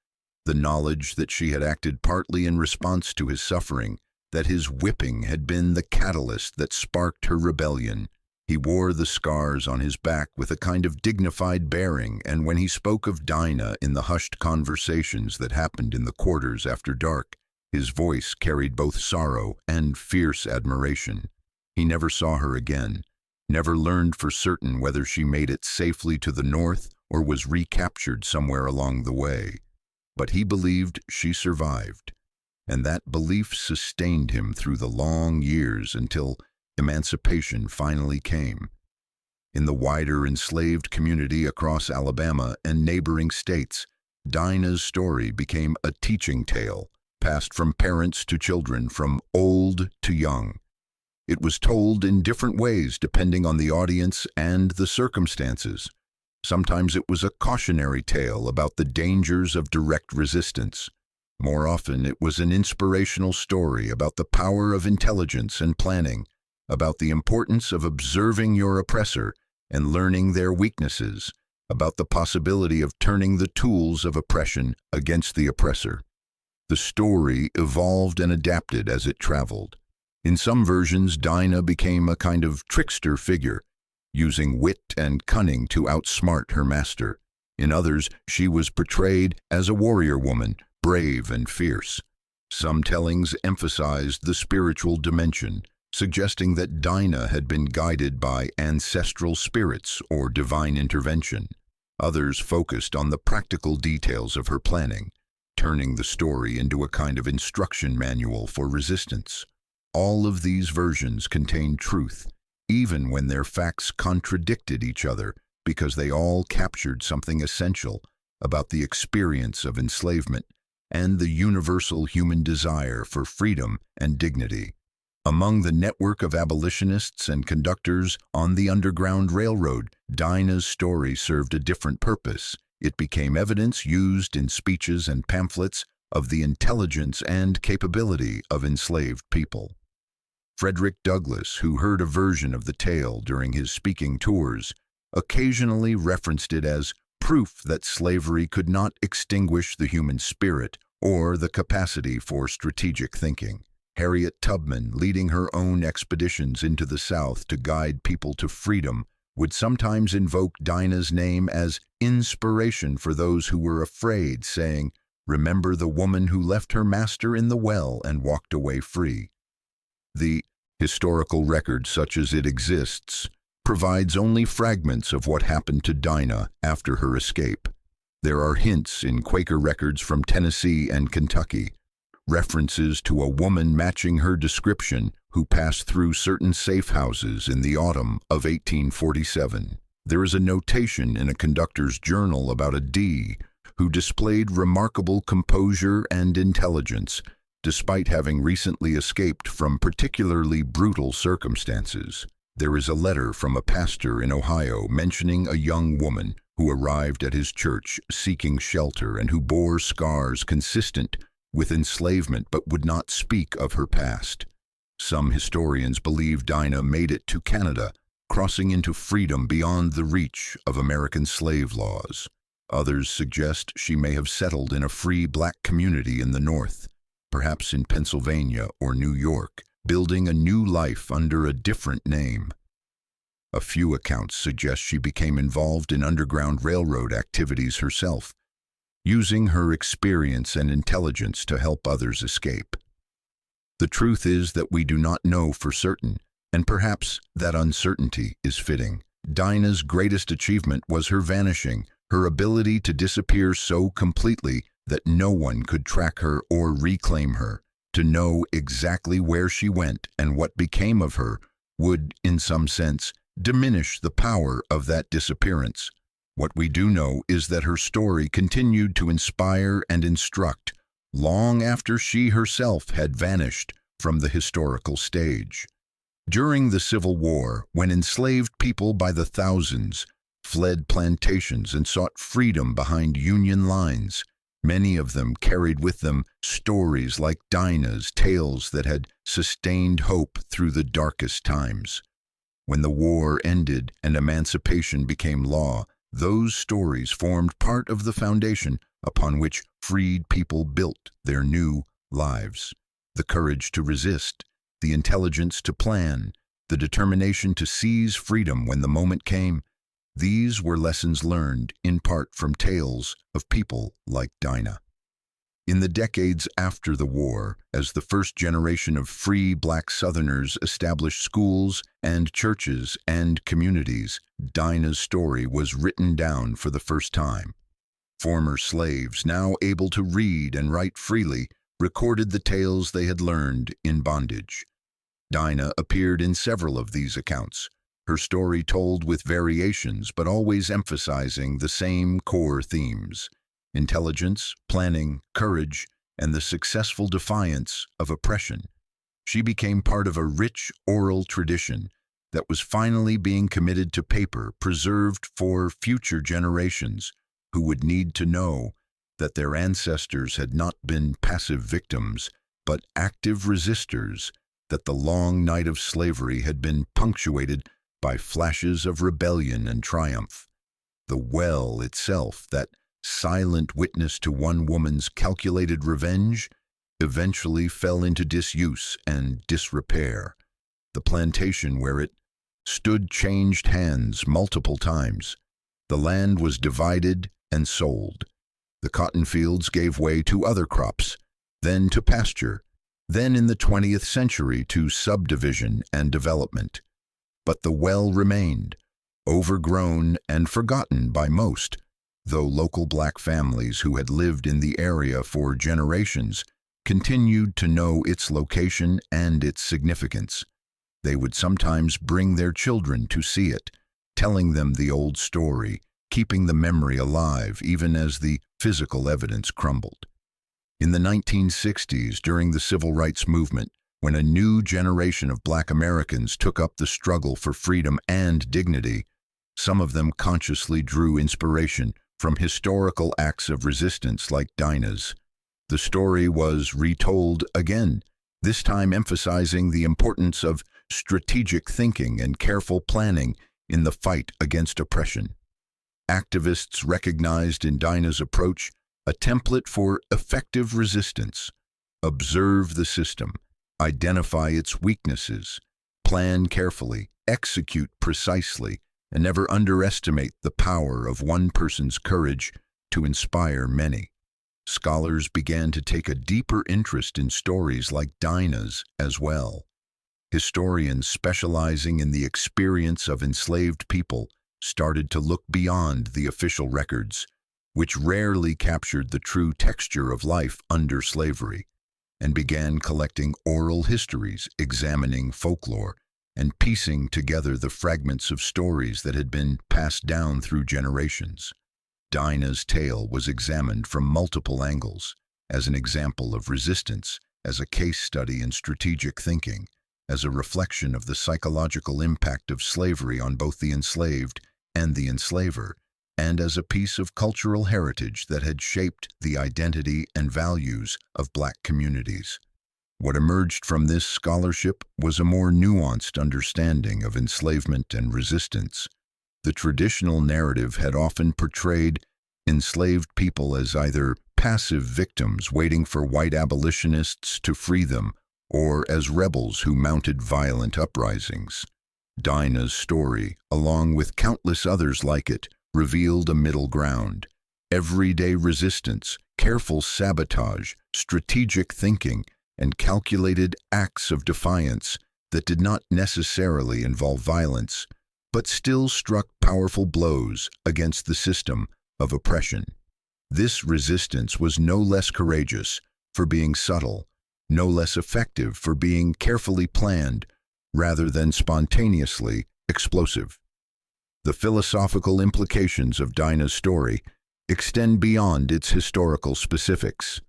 S1: the knowledge that she had acted partly in response to his suffering, that his whipping had been the catalyst that sparked her rebellion. He wore the scars on his back with a kind of dignified bearing, and when he spoke of Dinah in the hushed conversations that happened in the quarters after dark, his voice carried both sorrow and fierce admiration. He never saw her again, never learned for certain whether she made it safely to the north or was recaptured somewhere along the way. But he believed she survived, and that belief sustained him through the long years until emancipation finally came. In the wider enslaved community across Alabama and neighboring states, Dinah's story became a teaching tale, passed from parents to children, from old to young. It was told in different ways depending on the audience and the circumstances. Sometimes it was a cautionary tale about the dangers of direct resistance. More often it was an inspirational story about the power of intelligence and planning, about the importance of observing your oppressor and learning their weaknesses, about the possibility of turning the tools of oppression against the oppressor. The story evolved and adapted as it traveled. In some versions, Dinah became a kind of trickster figure, using wit and cunning to outsmart her master. In others, she was portrayed as a warrior woman, brave and fierce. Some tellings emphasized the spiritual dimension, suggesting that Dinah had been guided by ancestral spirits or divine intervention. Others focused on the practical details of her planning, turning the story into a kind of instruction manual for resistance. All of these versions contained truth, even when their facts contradicted each other, because they all captured something essential about the experience of enslavement and the universal human desire for freedom and dignity. Among the network of abolitionists and conductors on the Underground Railroad, Dinah's story served a different purpose. It became evidence used in speeches and pamphlets of the intelligence and capability of enslaved people. Frederick Douglass, who heard a version of the tale during his speaking tours, occasionally referenced it as proof that slavery could not extinguish the human spirit or the capacity for strategic thinking. Harriet Tubman, leading her own expeditions into the South to guide people to freedom, would sometimes invoke Dinah's name as inspiration for those who were afraid, saying, "Remember the woman who left her master in the well and walked away free." The historical record, such as it exists, provides only fragments of what happened to Dinah after her escape. There are hints in Quaker records from Tennessee and Kentucky, references to a woman matching her description who passed through certain safe houses in the autumn of 1847. There is a notation in a conductor's journal about a D who displayed remarkable composure and intelligence, despite having recently escaped from particularly brutal circumstances. There is a letter from a pastor in Ohio mentioning a young woman who arrived at his church seeking shelter and who bore scars consistent with enslavement but would not speak of her past. Some historians believe Dinah made it to Canada, crossing into freedom beyond the reach of American slave laws. Others suggest she may have settled in a free black community in the North, perhaps in Pennsylvania or New York, building a new life under a different name. A few accounts suggest she became involved in Underground Railroad activities herself, using her experience and intelligence to help others escape. The truth is that we do not know for certain, and perhaps that uncertainty is fitting. Dinah's greatest achievement was her vanishing, her ability to disappear so completely that no one could track her or reclaim her. To know exactly where she went and what became of her would, in some sense, diminish the power of that disappearance. What we do know is that her story continued to inspire and instruct long after she herself had vanished from the historical stage. During the Civil War, when enslaved people by the thousands fled plantations and sought freedom behind Union lines, many of them carried with them stories like Dinah's, tales that had sustained hope through the darkest times. When the war ended and emancipation became law, those stories formed part of the foundation upon which freed people built their new lives. The courage to resist, the intelligence to plan, the determination to seize freedom when the moment came, these were lessons learned in part from tales of people like Dinah. In the decades after the war, as the first generation of free black Southerners established schools and churches and communities, Dinah's story was written down for the first time. Former slaves, now able to read and write freely, recorded the tales they had learned in bondage. Dinah appeared in several of these accounts, her story told with variations but always emphasizing the same core themes: intelligence, planning, courage, and the successful defiance of oppression. She became part of a rich oral tradition that was finally being committed to paper, preserved for future generations who would need to know that their ancestors had not been passive victims, but active resistors, that the long night of slavery had been punctuated by flashes of rebellion and triumph. The well itself, that silent witness to one woman's calculated revenge, eventually fell into disuse and disrepair. The plantation where it stood changed hands multiple times. The land was divided and sold. The cotton fields gave way to other crops, then to pasture, then in the 20th century to subdivision and development. But the well remained, overgrown and forgotten by most, though local black families who had lived in the area for generations continued to know its location and its significance. They would sometimes bring their children to see it, telling them the old story, keeping the memory alive even as the physical evidence crumbled. In the 1960s, during the Civil Rights Movement, when a new generation of black Americans took up the struggle for freedom and dignity, some of them consciously drew inspiration from historical acts of resistance like Dinah's. The story was retold again, this time emphasizing the importance of strategic thinking and careful planning in the fight against oppression. Activists recognized in Dinah's approach a template for effective resistance: observe the system, identify its weaknesses, plan carefully, execute precisely, and never underestimate the power of one person's courage to inspire many. Scholars began to take a deeper interest in stories like Dinah's as well. Historians specializing in the experience of enslaved people started to look beyond the official records, which rarely captured the true texture of life under slavery. and began collecting oral histories, examining folklore, and piecing together the fragments of stories that had been passed down through generations. Dinah's tale was examined from multiple angles, as an example of resistance, as a case study in strategic thinking, as a reflection of the psychological impact of slavery on both the enslaved and the enslaver, and as a piece of cultural heritage that had shaped the identity and values of Black communities. What emerged from this scholarship was a more nuanced understanding of enslavement and resistance. The traditional narrative had often portrayed enslaved people as either passive victims waiting for white abolitionists to free them, or as rebels who mounted violent uprisings. Dinah's story, along with countless others like it, revealed a middle ground: everyday resistance, careful sabotage, strategic thinking, and calculated acts of defiance that did not necessarily involve violence, but still struck powerful blows against the system of oppression. This resistance was no less courageous for being subtle, no less effective for being carefully planned, rather than spontaneously explosive. The philosophical implications of Dinah's story extend beyond its historical specifics.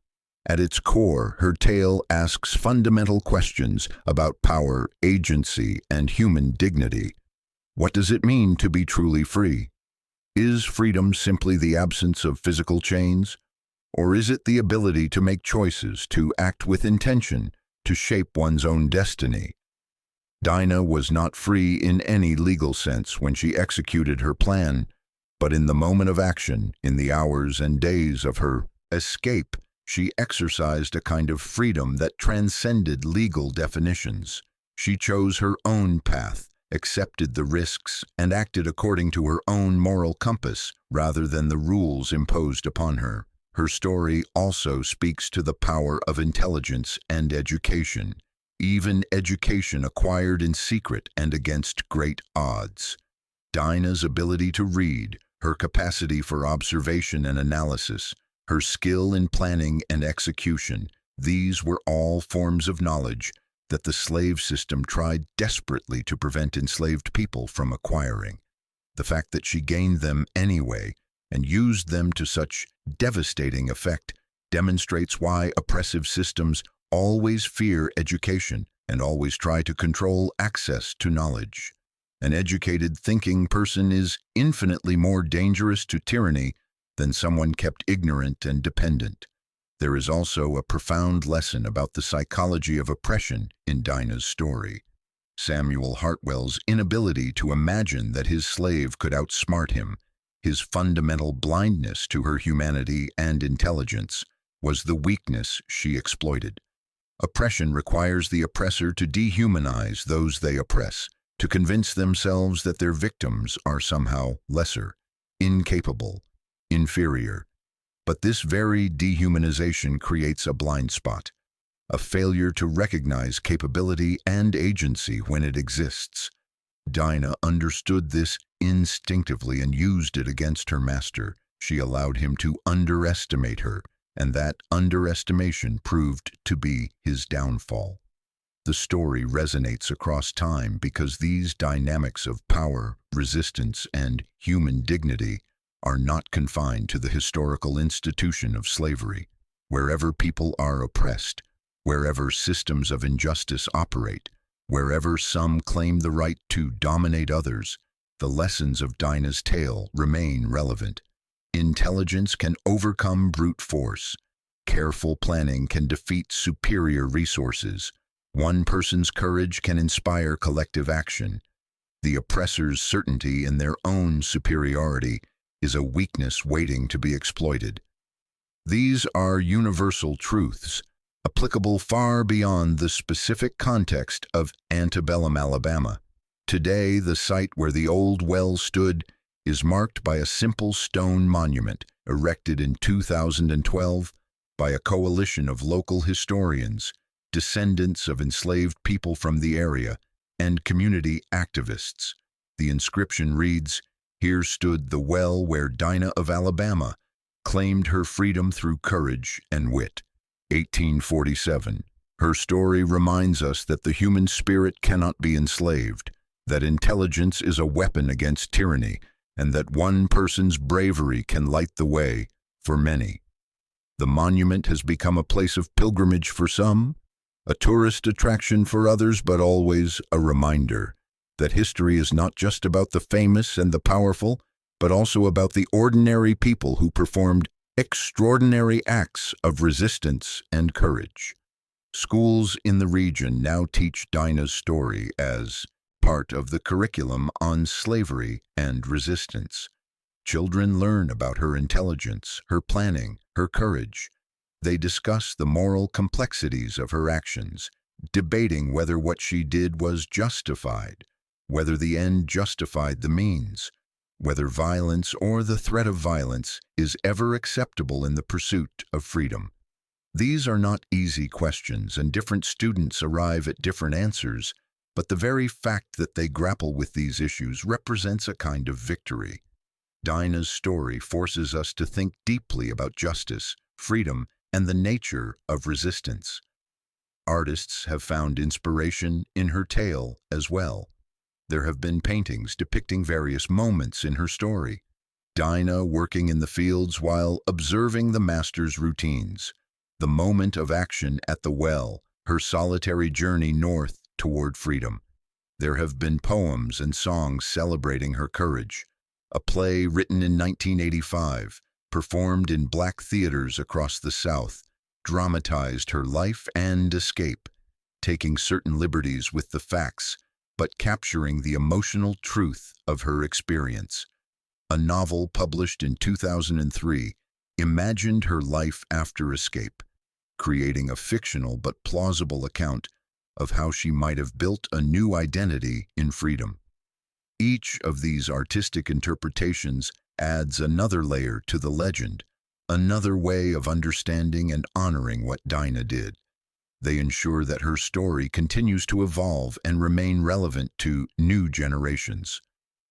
S1: At its core, her tale asks fundamental questions about power, agency, and human dignity. What does it mean to be truly free? Is freedom simply the absence of physical chains? Or is it the ability to make choices, to act with intention, to shape one's own destiny? Dinah was not free in any legal sense when she executed her plan, but in the moment of action, in the hours and days of her escape, she exercised a kind of freedom that transcended legal definitions. She chose her own path, accepted the risks, and acted according to her own moral compass rather than the rules imposed upon her. Her story also speaks to the power of intelligence and education, even education acquired in secret and against great odds. Dinah's ability to read, her capacity for observation and analysis, her skill in planning and execution, these were all forms of knowledge that the slave system tried desperately to prevent enslaved people from acquiring. The fact that she gained them anyway and used them to such devastating effect demonstrates why oppressive systems always fear education and always try to control access to knowledge. An educated, thinking person is infinitely more dangerous to tyranny than someone kept ignorant and dependent. There is also a profound lesson about the psychology of oppression in Dinah's story. Samuel Hartwell's inability to imagine that his slave could outsmart him, his fundamental blindness to her humanity and intelligence, was the weakness she exploited. Oppression requires the oppressor to dehumanize those they oppress, to convince themselves that their victims are somehow lesser, incapable, inferior. But this very dehumanization creates a blind spot, a failure to recognize capability and agency when it exists. Dinah understood this instinctively and used it against her master. She allowed him to underestimate her, and that underestimation proved to be his downfall. The story resonates across time because these dynamics of power, resistance, and human dignity are not confined to the historical institution of slavery. Wherever people are oppressed, wherever systems of injustice operate, wherever some claim the right to dominate others, the lessons of Dinah's tale remain relevant. Intelligence can overcome brute force. Careful planning can defeat superior resources. One person's courage can inspire collective action. The oppressor's certainty in their own superiority is a weakness waiting to be exploited. These are universal truths, applicable far beyond the specific context of antebellum Alabama. Today, the site where the old well stood is marked by a simple stone monument erected in 2012 by a coalition of local historians, descendants of enslaved people from the area, and community activists. The inscription reads, "Here stood the well where Dinah of Alabama claimed her freedom through courage and wit." 1847. Her story reminds us that the human spirit cannot be enslaved, that intelligence is a weapon against tyranny, and that one person's bravery can light the way for many. The monument has become a place of pilgrimage for some, a tourist attraction for others, but always a reminder that history is not just about the famous and the powerful, but also about the ordinary people who performed extraordinary acts of resistance and courage. Schools in the region now teach Dinah's story as part of the curriculum on slavery and resistance. Children learn about her intelligence, her planning, her courage. They discuss the moral complexities of her actions, debating whether what she did was justified, whether the end justified the means, whether violence or the threat of violence is ever acceptable in the pursuit of freedom. These are not easy questions, and different students arrive at different answers, but the very fact that they grapple with these issues represents a kind of victory. Dinah's story forces us to think deeply about justice, freedom, and the nature of resistance. Artists have found inspiration in her tale as well. There have been paintings depicting various moments in her story. Dinah working in the fields while observing the master's routines. The moment of action at the well, her solitary journey north toward freedom. There have been poems and songs celebrating her courage. A play written in 1985, performed in black theaters across the South, dramatized her life and escape, taking certain liberties with the facts, but capturing the emotional truth of her experience. A novel published in 2003 imagined her life after escape, creating a fictional but plausible account of how she might have built a new identity in freedom. Each of these artistic interpretations adds another layer to the legend, another way of understanding and honoring what Dinah did. They ensure that her story continues to evolve and remain relevant to new generations.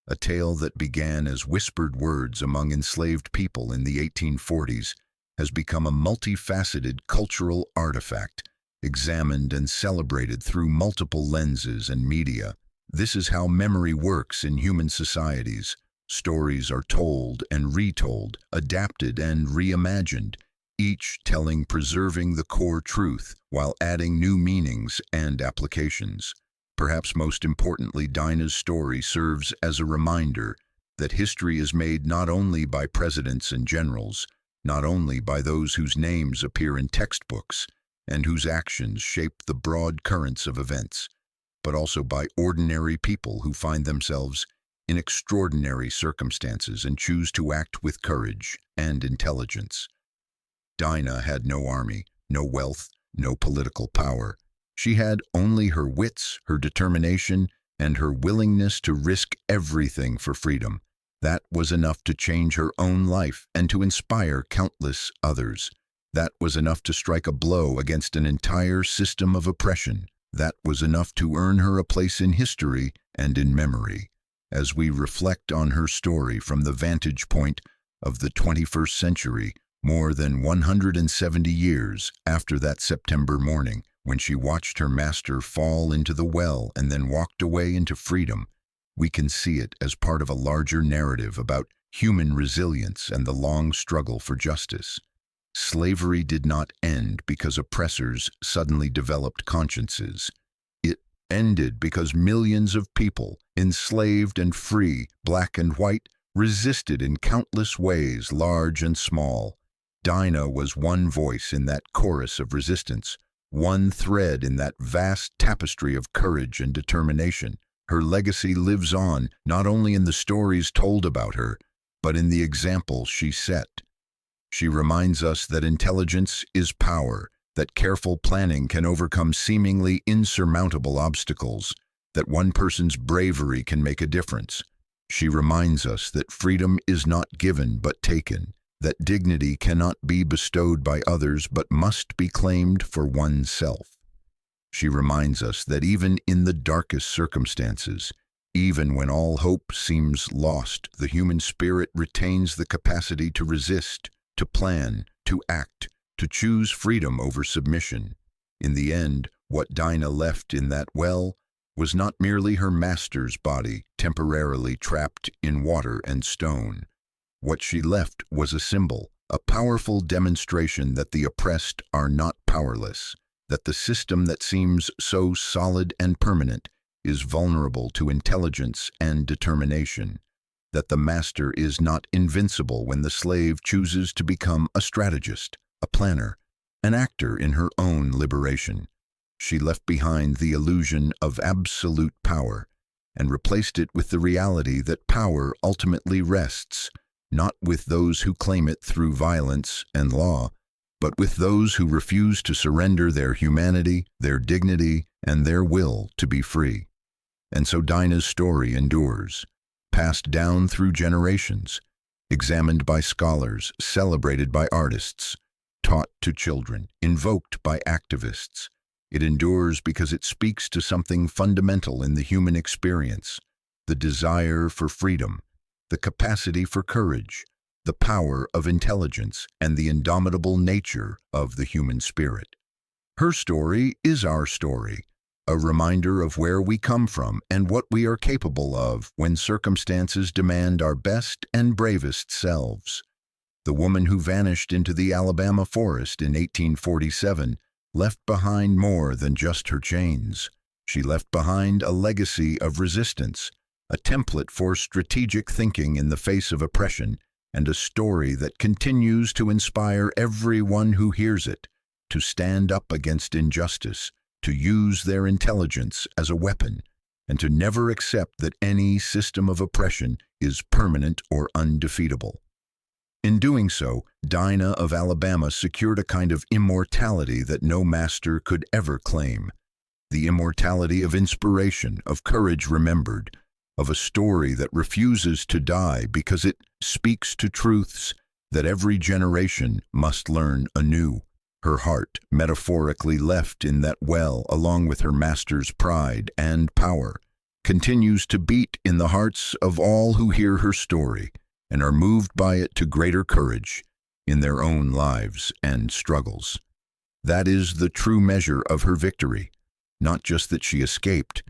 S1: A tale that began as whispered words among enslaved people in the 1840s has become a multifaceted cultural artifact, examined and celebrated through multiple lenses and media. This is how memory works in human societies. Stories are told and retold, adapted and reimagined, each telling preserving the core truth while adding new meanings and applications. Perhaps most importantly, Dinah's story serves as a reminder that history is made not only by presidents and generals, not only by those whose names appear in textbooks and whose actions shape the broad currents of events, but also by ordinary people who find themselves in extraordinary circumstances and choose to act with courage and intelligence. Dinah had no army, no wealth, no political power. She had only her wits, her determination, and her willingness to risk everything for freedom. That was enough to change her own life and to inspire countless others. That was enough to strike a blow against an entire system of oppression. That was enough to earn her a place in history and in memory. As we reflect on her story from the vantage point of the 21st century, more than 170 years after that September morning, when she watched her master fall into the well and then walked away into freedom, we can see it as part of a larger narrative about human resilience and the long struggle for justice. Slavery did not end because oppressors suddenly developed consciences. It ended because millions of people, enslaved and free, black and white, resisted in countless ways, large and small. Dinah was one voice in that chorus of resistance, one thread in that vast tapestry of courage and determination. Her legacy lives on, not only in the stories told about her, but in the example she set. She reminds us that intelligence is power, that careful planning can overcome seemingly insurmountable obstacles, that one person's bravery can make a difference. She reminds us that freedom is not given but taken, that dignity cannot be bestowed by others but must be claimed for oneself. She reminds us that even in the darkest circumstances, even when all hope seems lost, the human spirit retains the capacity to resist, to plan, to act, to choose freedom over submission. In the end, what Dinah left in that well was not merely her master's body temporarily trapped in water and stone. What she left was a symbol, a powerful demonstration that the oppressed are not powerless, that the system that seems so solid and permanent is vulnerable to intelligence and determination, that the master is not invincible when the slave chooses to become a strategist, a planner, an actor in her own liberation. She left behind the illusion of absolute power and replaced it with the reality that power ultimately rests not with those who claim it through violence and law, but with those who refuse to surrender their humanity, their dignity, and their will to be free. And so Dinah's story endures, passed down through generations, examined by scholars, celebrated by artists, taught to children, invoked by activists. It endures because it speaks to something fundamental in the human experience, the desire for freedom, the capacity for courage, the power of intelligence, and the indomitable nature of the human spirit. Her story is our story, a reminder of where we come from and what we are capable of when circumstances demand our best and bravest selves. The woman who vanished into the Alabama forest in 1847 left behind more than just her chains. She left behind a legacy of resistance, a template for strategic thinking in the face of oppression, and a story that continues to inspire everyone who hears it to stand up against injustice, to use their intelligence as a weapon, and to never accept that any system of oppression is permanent or undefeatable. In doing so, Dinah of Alabama secured a kind of immortality that no master could ever claim. The immortality of inspiration, of courage remembered, of a story that refuses to die because it speaks to truths that every generation must learn anew. Her heart, metaphorically left in that well along with her master's pride and power, continues to beat in the hearts of all who hear her story and are moved by it to greater courage in their own lives and struggles. That is the true measure of her victory, not just that she escaped,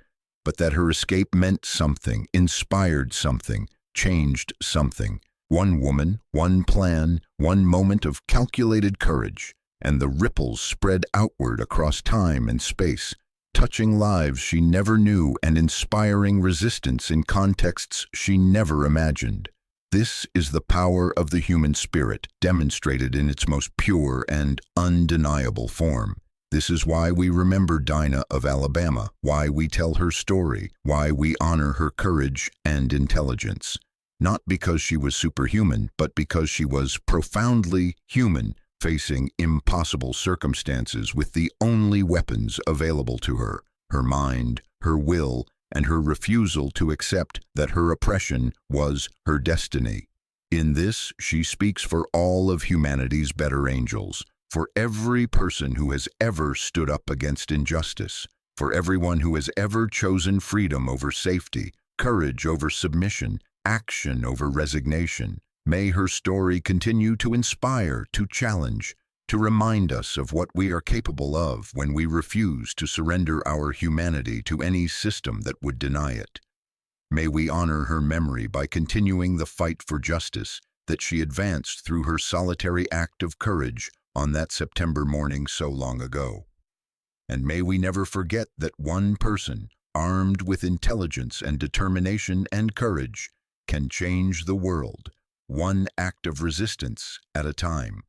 S1: but that her escape meant something, inspired something, changed something. One woman, one plan, one moment of calculated courage, and the ripples spread outward across time and space, touching lives she never knew and inspiring resistance in contexts she never imagined. This is the power of the human spirit, demonstrated in its most pure and undeniable form. This is why we remember Dinah of Alabama, why we tell her story, why we honor her courage and intelligence. Not because she was superhuman, but because she was profoundly human, facing impossible circumstances with the only weapons available to her, her mind, her will, and her refusal to accept that her oppression was her destiny. In this, she speaks for all of humanity's better angels, for every person who has ever stood up against injustice, for everyone who has ever chosen freedom over safety, courage over submission, action over resignation. May her story continue to inspire, to challenge, to remind us of what we are capable of when we refuse to surrender our humanity to any system that would deny it. May we honor her memory by continuing the fight for justice that she advanced through her solitary act of courage on that September morning so long ago. And may we never forget that one person, armed with intelligence and determination and courage, can change the world, one act of resistance at a time.